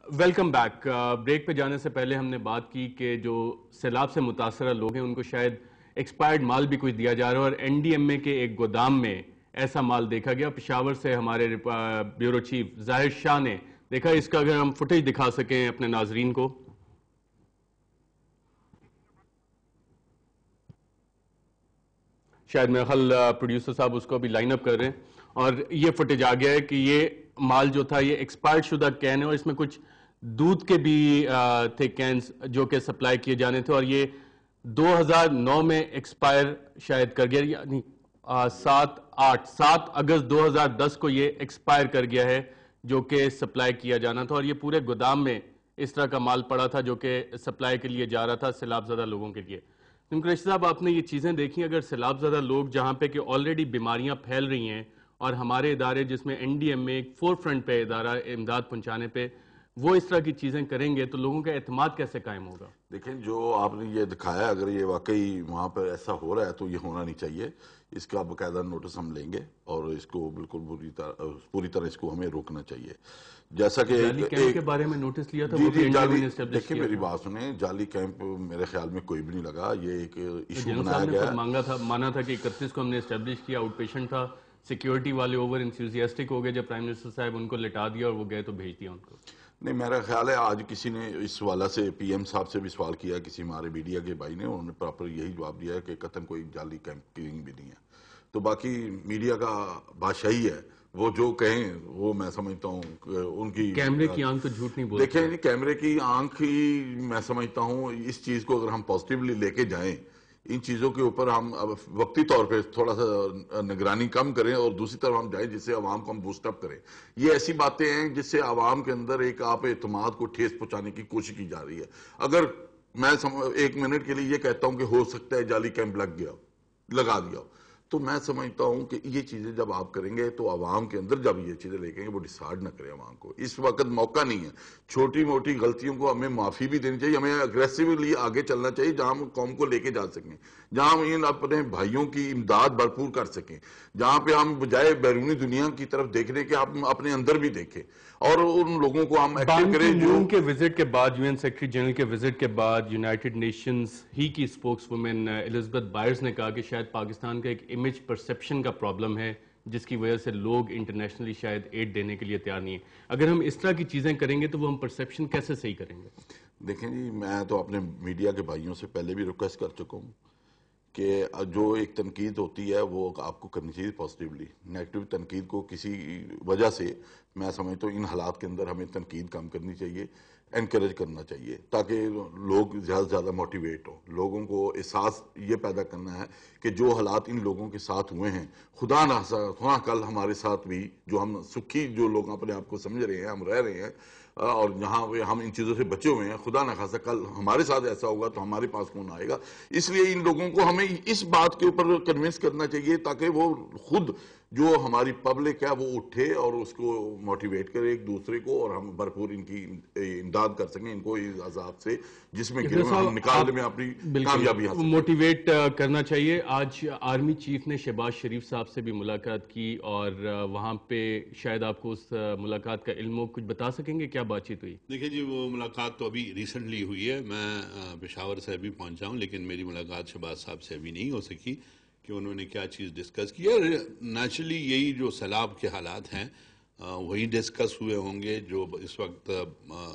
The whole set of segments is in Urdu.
Welcome back. بریک پہ جانے سے پہلے ہم نے بات کی کہ جو سیلاب سے متاثرہ لوگ ہیں ان کو شاید ایکسپائرڈ مال بھی کچھ دیا جا رہا ہے، اور این ڈی ایم اے کے ایک گودام میں ایسا مال دیکھا گیا. پشاور سے ہمارے بیورو چیف ظاہر شاہ نے دیکھا. اس کا اگر ہم فوٹیج دکھا سکیں اپنے ناظرین کو. شاید میرا خیال پروڈیوسر صاحب اس کو ابھی لائن اپ کر رہے ہیں. اور یہ فوٹیج آ گیا ہے کہ یہ مال جو تھا یہ ایکسپائرڈ شدہ کین ہے، اور اس میں کچھ دودھ کے بھی تھے کینز جو کہ سپلائی کیے جانے تھے، اور یہ 2009 میں ایکسپائر شاید کر گیا، یعنی 7 اگست 2010 کو یہ ایکسپائر کر گیا ہے جو کہ سپلائی کیا جانا تھا. اور یہ پورے گودام میں اس طرح کا مال پڑا تھا جو کہ سپلائی کے لیے جا رہا تھا سیلاب زدہ لوگوں کے لیے. قریشی صاحب، آپ نے یہ چیزیں دیکھی، اگر سیلاب زدہ لوگ جہاں پہ کہ آلریڈی بیماریاں پھیل رہی ہیں، اور ہمارے ادارے جس میں این ڈی ایم اے ایک فور فرنٹ پہ ادارہ امداد پہنچانے پہ، وہ اس طرح کی چیزیں کریں گے تو لوگوں کا اعتماد کیسے قائم ہوگا؟ دیکھیں، جو آپ نے یہ دکھایا، اگر یہ واقعی وہاں پر ایسا ہو رہا ہے تو یہ ہونا نہیں چاہیے. اس کا باقاعدہ نوٹس ہم لیں گے اور اس کو بالکل پوری طرح اس کو ہمیں روکنا چاہیے. جیسا کہ جعلی کیمپ کے بارے میں نوٹس لیا تھا، وہ بھی جعلی، اسٹیبلش دیکھیں کیا میری تھا. بات سنیں، جعلی کیمپ میرے خیال میں کوئی بھی نہیں لگا. یہ ایک ایشو جنرل بنایا صاحب نے گیا خود مانا تھا کہ 31 کو ہم نے اسٹیبلش کیا، آؤٹ پیشنٹ تھا. سیکیورٹی والے اوور انتھوزیاسٹک ہو گئے جب پرائم منسٹر صاحب ان کو لٹا دیا اور وہ گئے تو بھیج دیا ان کو. نہیں، میرا خیال ہے آج کسی نے اس حوالہ سے پی ایم صاحب سے بھی سوال کیا، کسی ہمارے میڈیا کے بھائی نے، انہوں نے پراپر یہی جواب دیا ہے کہ قطعاً کوئی جعلی کیمپنگ بھی نہیں ہے. تو باقی میڈیا کا بادشاہی ہے، وہ جو کہیں وہ میں سمجھتا ہوں ان کی. کیمرے کی آنکھ تو جھوٹ نہیں بولتی. دیکھیں، کیمرے کی آنکھ ہی میں سمجھتا ہوں اس چیز کو اگر ہم پازیٹیولی لے کے جائیں، ان چیزوں کے اوپر ہم وقتی طور پہ تھوڑا سا نگرانی کم کریں اور دوسری طرف ہم جائیں جس سے عوام کو ہم بوسٹ اپ کریں. یہ ایسی باتیں ہیں جس سے عوام کے اندر ایک آپ اعتماد کو ٹھیس پہنچانے کی کوشش کی جا رہی ہے. اگر میں 1 منٹ کے لیے یہ کہتا ہوں کہ ہو سکتا ہے جعلی کیمپ لگا دیا ہو، تو میں سمجھتا ہوں کہ یہ چیزیں جب آپ کریں گے تو عوام کے اندر جب یہ چیزیں لے گے وہ ڈیسارڈ نہ کریں عوام کو. اس وقت موقع نہیں ہے. چھوٹی موٹی غلطیوں کو ہمیں معافی بھی دینی چاہیے، ہمیں اگریسیولی آگے چلنا چاہیے جہاں ہم قوم کو لے کے جا سکیں، جہاں ہم ان اپنے بھائیوں کی امداد بھرپور کر سکیں، جہاں پہ ہم بجائے بیرونی دنیا کی طرف دیکھنے کے ہم اپنے اندر بھی دیکھیں اور ان لوگوں کو ہم ایکٹیو کریں. بان کی مون کے وزٹ کے بعد، یو این سیکرٹری جنرل کے وزٹ کے بعد، یونائٹڈ نیشنز ہی کی اسپوکس وومن الزبتھ بائرز نے کہا کہ شاید پاکستان کا ایک امیج پرسپشن کا پرابلم ہے جس کی وجہ سے لوگ انٹرنیشنلی شاید ایڈ دینے کے لیے تیار نہیں ہیں. اگر ہم اس طرح کی چیزیں کریں گے تو وہ ہم پرسپشن کیسے صحیح کریں گے؟ دیکھیں جی، میں تو اپنے میڈیا کے بھائیوں سے پہلے بھی ریکویسٹ کر چکا ہوں کہ جو ایک تنقید ہوتی ہے وہ آپ کو کرنی چاہیے پازیٹیولی. نیگیٹو تنقید کو کسی وجہ سے میں سمجھتا ہوں ان حالات کے اندر ہمیں تنقید کم کرنی چاہیے، انکریج کرنا چاہیے تاکہ لوگ زیادہ سے زیادہ موٹیویٹ ہوں. لوگوں کو احساس یہ پیدا کرنا ہے کہ جو حالات ان لوگوں کے ساتھ ہوئے ہیں، خدا نہ کل ہمارے ساتھ بھی، جو ہم سکھی جو لوگ اپنے آپ کو سمجھ رہے ہیں، ہم رہ رہے ہیں اور جہاں ہم ان چیزوں سے بچے ہوئے ہیں، خدا نہ خاصا کل ہمارے ساتھ ایسا ہوگا تو ہمارے پاس کون آئے گا. اس لیے ان لوگوں کو ہمیں اس بات کے اوپر کنونس کرنا چاہیے تاکہ وہ خود جو ہماری پبلک ہے وہ اٹھے اور اس کو موٹیویٹ کرے ایک دوسرے کو، اور ہم بھرپور ان کی امداد کر سکیں ان کو اس عذاب سے جس میں گرے ہوئے ہم نکالنے میں اپنی کامیابی حاصل کریں. موٹیویٹ کرنا چاہیے. آج آرمی چیف نے شہباز شریف صاحب سے بھی ملاقات کی، اور وہاں پہ شاید آپ کو اس ملاقات کا علم ہو، کچھ بتا سکیں گے کیا بات چیت ہوئی؟ دیکھیں جی، وہ ملاقات تو ابھی ریسنٹلی ہوئی ہے. میں پشاور سے ابھی پہنچا ہوں، لیکن میری ملاقات شہباز صاحب سے ابھی نہیں ہو سکی کہ انہوں نے کیا چیز ڈسکس کی. اور نیچرلی یہی جو سیلاب کے حالات ہیں وہی ڈسکس ہوئے ہوں گے. جو اس وقت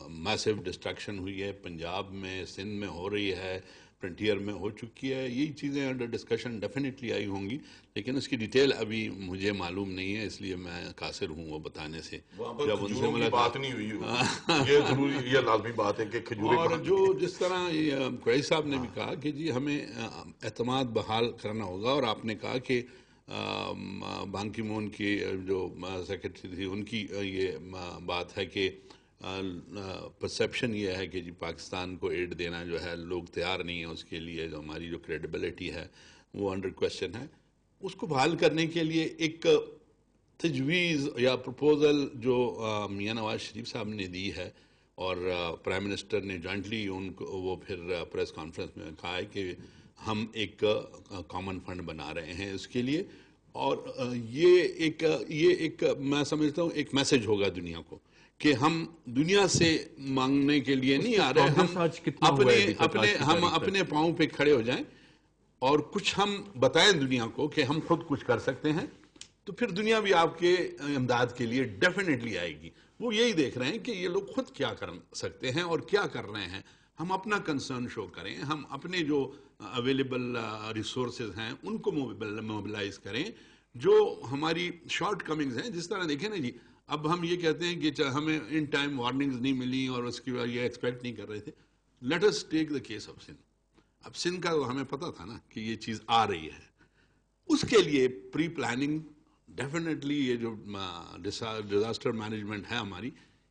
میسو ڈسٹرکشن ہوئی ہے پنجاب میں، سندھ میں ہو رہی ہے، فرنٹیئر میں ہو چکی ہے، یہی چیزیں انڈر ڈسکشن ڈیفینیٹلی آئی ہوں گی، لیکن اس کی ڈیٹیل ابھی مجھے معلوم نہیں ہے، اس لیے میں قاصر ہوں وہ بتانے سے. جب ان سے بات نہیں ہوئی، یہ ضروری، یہ لازمی بات ہے کہ کھجوریں. اور جو جس طرح قریشی صاحب نے بھی کہا کہ جی ہمیں اعتماد بحال کرنا ہوگا، اور آپ نے کہا کہ بان کی مون کی جو سیکرٹری تھی ان کی یہ بات ہے کہ پرسیپشن یہ ہے کہ جی پاکستان کو ایڈ دینا جو ہے لوگ تیار نہیں ہیں اس کے لیے، جو ہماری جو کریڈیبلٹی ہے وہ انڈر کویسچن ہے. اس کو بحال کرنے کے لیے ایک تجویز یا پروپوزل جو میاں نواز شریف صاحب نے دی ہے، اور پرائم منسٹر نے جوائنٹلی ان کو وہ پھر پریس کانفرنس میں کہا ہے کہ ہم ایک کامن فنڈ بنا رہے ہیں اس کے لیے. اور یہ ایک میں سمجھتا ہوں ایک میسج ہوگا دنیا کو کہ ہم دنیا سے مانگنے کے لیے نہیں آ رہے، progress آج کتنا ہوا ہے ابھی تک آج کی ہم تاریخ تک؟ اپنے پاؤں پہ کھڑے ہو جائیں اور کچھ ہم بتائیں دنیا کو کہ ہم خود کچھ کر سکتے ہیں، تو پھر دنیا بھی آپ کے امداد کے لیے ڈیفینیٹلی آئے گی۔ وہ یہی دیکھ رہے ہیں کہ یہ لوگ خود کیا کر سکتے ہیں اور کیا کر رہے ہیں، ہم اپنا کنسرن شو کریں، ہم اپنے جو اویلیبل ریسورسز ہیں ان کو موبلائز کریں، جو ہماری شارٹ کمنگز ہیں۔ جس طرح دیکھیں نا جی، اب ہم یہ کہتے ہیں کہ ہمیں ان ٹائم وارننگز نہیں ملی اور اس کی وجہ یہ ایکسپیکٹ نہیں کر رہے تھے۔ Let us take the case of Sindh. اب سندھ کا ہمیں پتا تھا نا کہ یہ چیز آ رہی ہے، اس کے لیے پری پلاننگ ڈیفینیٹلی، یہ جو ڈیزاسٹر مینجمنٹ ہے ہماری،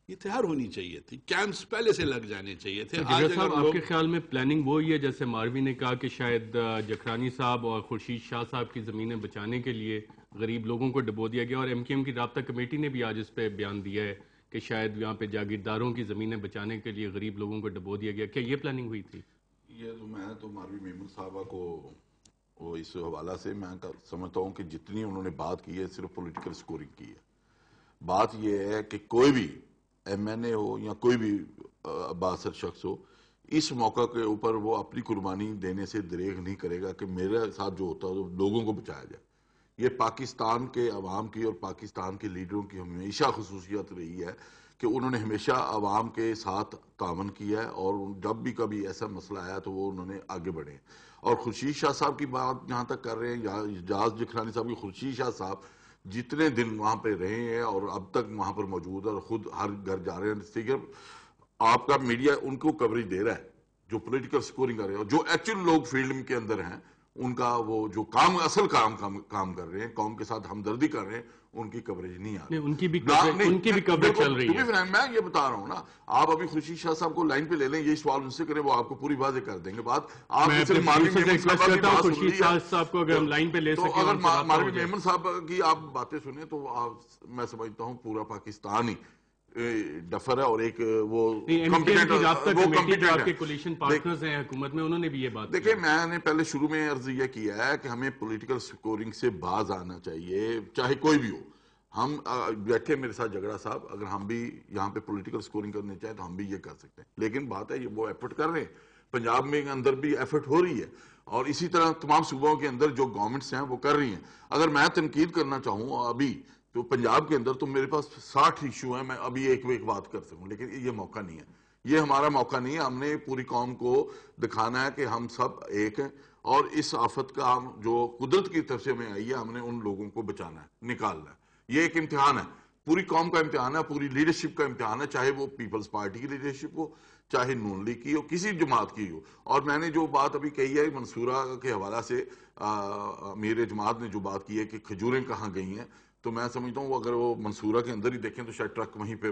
یہ تیار ہونی چاہیے تھی، کیمپس پہلے سے لگ جانے چاہیے تھے۔ جگہ صاحب، آپ کے خیال میں پلاننگ وہی ہے جیسے ماروی نے کہا کہ شاید جکرانی صاحب اور خورشید شاہ صاحب کی زمینیں بچانے کے لیے غریب لوگوں کو ڈبو دیا گیا، اور ایم کیو ایم کی رابطہ کمیٹی نے بھی آج اس پہ بیان دیا ہے کہ شاید یہاں پہ جاگیرداروں کی زمینیں بچانے کے لیے غریب لوگوں کو ڈبو دیا گیا؟ کیا یہ پلاننگ ہوئی تھی؟ یہ تو میں تو ماروی میمن صاحبہ کو وہ اس حوالہ سے میں سمجھتا ہوں کہ جتنی انہوں نے بات کی ہے صرف پولیٹیکل سکورنگ کی ہے۔ بات یہ ہے کہ کوئی بھی ایم این اے ہو یا کوئی بھی بااثر شخص ہو، اس موقع کے اوپر وہ اپنی قربانی دینے سے دریغ نہیں کرے گا کہ میرے ساتھ جو ہوتا ہے وہ لوگوں کو بچایا جائے۔ یہ پاکستان کے عوام کی اور پاکستان کے لیڈروں کی ہمیشہ خصوصیت رہی ہے کہ انہوں نے ہمیشہ عوام کے ساتھ تعاون کیا ہے، اور جب بھی کبھی ایسا مسئلہ آیا تو وہ انہوں نے آگے بڑھے۔ اور خورشید شاہ صاحب کی بات جہاں تک کر رہے ہیں، اعجاز جکرانی صاحب کی، خورشید شاہ صاحب جتنے دن وہاں پہ رہے ہیں اور اب تک وہاں پر موجود ہے اور خود ہر گھر جا رہے ہیں، صرف آپ کا میڈیا ان کو کوریج دے رہا ہے جو پولیٹیکل سکورنگ کر رہے ہیں، اور جو ایکچوئل لوگ فیلڈ کے اندر ہیں ان کا وہ جو کام اصل کام کر رہے ہیں، قوم کے ساتھ ہمدردی کر رہے ہیں، ان کی کوریج نہیں آ رہی۔ ان کی بھی کوریج چل رہی ہے۔ میں یہ بتا رہا ہوں نا، آپ ابھی خورشید شاہ صاحب کو لائن پہ لے لیں، یہ سوال ان سے کریں، وہ آپ کو پوری واضح کر دیں گے بات۔ آپ میں صرف ماروی میمن خورشید شاہ صاحب کو اگر ہم لائن پہ لے سکیں، اگر ماروی میمن صاحب کی آپ باتیں سنیں تو میں سمجھتا ہوں پورا پاکستان ہی ڈفر ہے، اور ایک وہ پارٹنرز ہیں حکومت میں، انہوں نے بھی یہ بات دیکھیں، میں نے پہلے شروع میں عرض یہ کیا ہے کہ ہمیں پولیٹیکل سکورنگ سے باز آنا چاہیے، چاہے کوئی بھی ہو۔ ہم بیٹھے میرے ساتھ جگڑا صاحب، اگر ہم بھی یہاں پہ پولیٹیکل سکورنگ کرنے چاہیں تو ہم بھی یہ کر سکتے ہیں، لیکن بات ہے یہ وہ ایفرٹ کر رہے ہیں، پنجاب میں اندر بھی ایفرٹ ہو رہی ہے، اور اسی طرح تمام صوبوں کے اندر جو گورنمنٹس ہیں وہ کر رہی ہیں۔ اگر میں تنقید کرنا چاہوں ابھی تو پنجاب کے اندر تو میرے پاس 60 ایشو ہیں، میں ابھی ایک بات کر سکوں، لیکن یہ موقع نہیں ہے، یہ ہمارا موقع نہیں ہے۔ ہم نے پوری قوم کو دکھانا ہے کہ ہم سب ایک ہیں، اور اس آفت کا جو قدرت کی طرف سے ہمیں آئی ہے، ہم نے ان لوگوں کو بچانا ہے، نکالنا ہے۔ یہ ایک امتحان ہے، پوری قوم کا امتحان ہے، پوری لیڈرشپ کا امتحان ہے، چاہے وہ پیپلز پارٹی کی لیڈرشپ ہو، چاہے نون لیگ کی ہو، کسی جماعت کی ہو۔ اور میں نے جو بات ابھی کہی ہے منصورہ کے حوالہ سے، امیر جماعت نے جو بات کی ہے کہ کھجوریں کہاں گئی ہیں، تو میں سمجھتا ہوں اگر وہ منصورہ کے اندر ہی دیکھیں تو شاید ٹرک وہیں پہ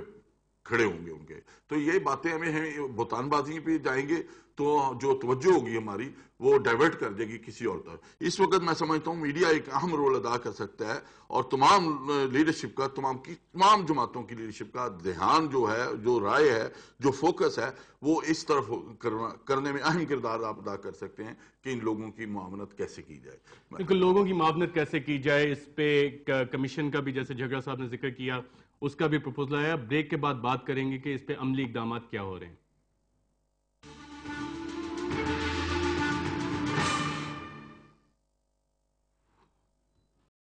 کھڑے ہوں گے ان کے۔ تو یہ باتیں ہمیں بہتان بازی پہ جائیں گے تو جو توجہ ہوگی ہماری وہ ڈائیورٹ کر دے گی کسی اور طرف۔ اس وقت میں سمجھتا ہوں میڈیا ایک اہم رول ادا کر سکتا ہے، اور تمام لیڈرشپ کا، تمام جماعتوں کی لیڈرشپ کا دھیان جو ہے، جو رائے ہے، جو فوکس ہے، وہ اس طرف کرنے میں اہم کردار آپ ادا کر سکتے ہیں کہ ان لوگوں کی معاونت کیسے کی جائے۔ لیکن لوگوں کی معاونت کیسے کی جائے، اس پہ کمیشن کا بھی جیسے جھگڑا صاحب نے ذکر کیا، اس کا بھی پروپوزل آیا۔ بریک کے بعد بات کریں گے کہ اس پہ عملی اقدامات کیا ہو رہے ہیں۔